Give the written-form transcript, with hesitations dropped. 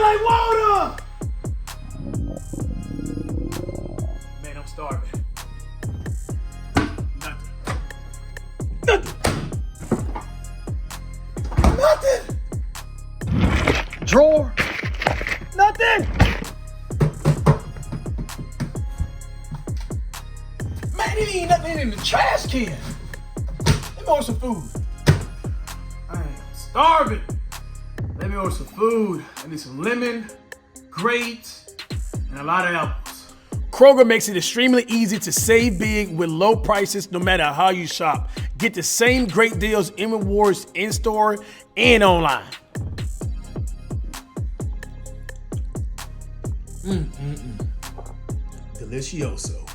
like water! Man, I'm starving. Nothing! Drawer. Nothing! Man, it ain't nothing in the trash can. Let me order some food. I am starving. Let me order some food. I need some lemon, grapes, and a lot of apples. Kroger makes it extremely easy to save big with low prices no matter how you shop. Get the same great deals and rewards in-store and online. Delicioso.